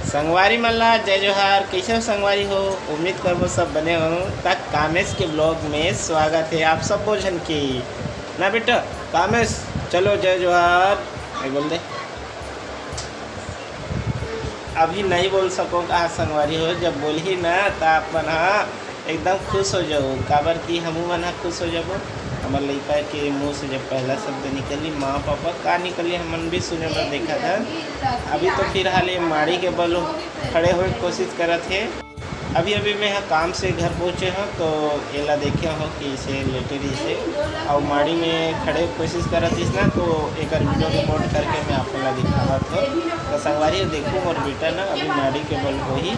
संगवारी मल्ला जय जोहार। कैसे हो संगवारी हो? उम्मीद करबो सब बने हो। तक कामेश के ब्लॉग में स्वागत है आप सब बोझन की ना बेटा। कामेश चलो जय जोहार नहीं बोल दे। अभी नहीं बोल सको कहा संगवारी हो, जब बोल ही ना तो आप मन एकदम खुश हो जाओ। काबर की हमू मन खुश हो जाबो। हमार लड़का के मुँह से जब पहला शब्द निकली माँ पापा का निकली हमन भी सुने में देखा था। अभी तो फिर हाल माड़ी के बल खड़े हुए कोशिश करत है। अभी मैं काम से घर पहुँचे हूँ तो एला देखे हो कि इसे लेटे रही से और माड़ी में खड़े कोशिश करत इस ना, तो एक वीडियो रिकॉर्ड करके मैं आप लोग दिखावा तो संगवारी देखूँ मोर बेटा ना अभी माड़ी के बल हो ही।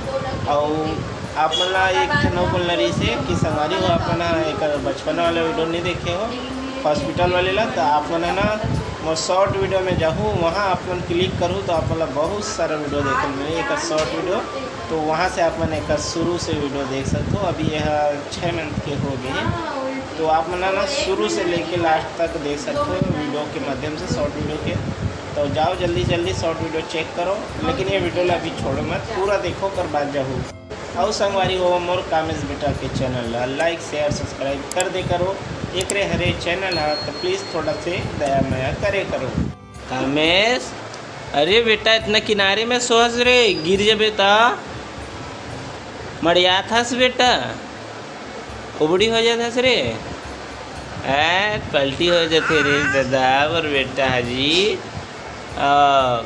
और आप मन एक नौ बोलना रही से कि संगवारी हो अपन एक बचपन वाला वीडियो नहीं देखे हो हॉस्पिटल वाले ला, तो आप मन ना मैं शॉर्ट वीडियो में जाऊँ वहाँ आप मन क्लिक करूँ तो आप मतलब बहुत सारा वीडियो देखे मिले एक शॉर्ट वीडियो। तो वहाँ से आप मन एक शुरू से वीडियो देख सकते हो। अभी यह 6 मंथ के हो गए हैं तो आप मन ना शुरू से लेके लास्ट तक देख सकते हो वीडियो के माध्यम से शॉर्ट वीडियो के। तो जाओ जल्दी शॉर्ट वीडियो चेक करो, लेकिन ये वीडियो अभी छोड़ो मत, पूरा देखो कर बाद जाओ। और संगवारी हो मोर कामेश बेटा के चैनल लाइक शेयर सब्सक्राइब कर दे करो। एक रे हरे चैनल है तो प्लीज़ थोड़ा से दया माया करे करो। कामेश अरे बेटा इतना किनारे में सोच रे गिर जाबे ता मरिया थास बेटा, उबड़ी हो जाता रे। पलटी हो जाते रे दादा और बेटा हाजी।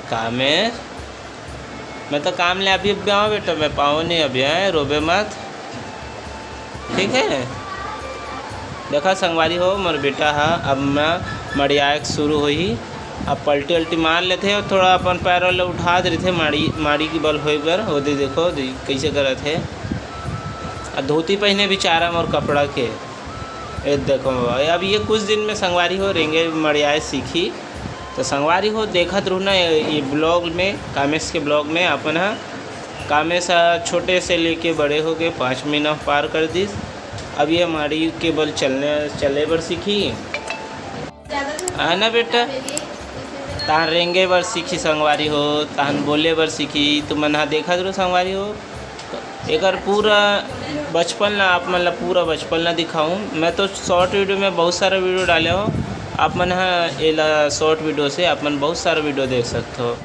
कामेश मैं तो काम ले अभी गाँव बेटा, मैं पाऊँ नहीं अभी है, रोबे मत ठीक है। देखा संगवारी हो मोर बेटा है अब मैं मड़ियाक शुरू हो ही। अब पलटी उल्टी मार लेते और थोड़ा अपन पैर वाले उठा दे रहे थे माड़ी की बल हो बर हो दे। देखो कैसे करे थे। अब धोती पहने बेचारा मोर कपड़ा के देखो। अब ये कुछ दिन में संगवारी हो रेंगे मड़ियाए सीखी तो संगवारी हो देखत रहू ना ये ब्लॉग में कामेश के ब्लॉग में अपन कामेश छोटे से लेके बड़े हो गए 5 महीना पार कर दी। अब ये माड़ी के बल चले बर सीखी है ना बेटा। तहान रेंगे बर सीखी संगवारी हो, तहान बोले बर सीखी। तो मन देखा जरूर संगवारी हो एक पूरा बचपन ला आप मन ला पूरा बचपन ला दिखाऊँ। मैं तो शॉर्ट वीडियो में बहुत सारा वीडियो डाले हो, आप मन एला शॉर्ट वीडियो से आप मन बहुत सारा वीडियो देख सकते हो।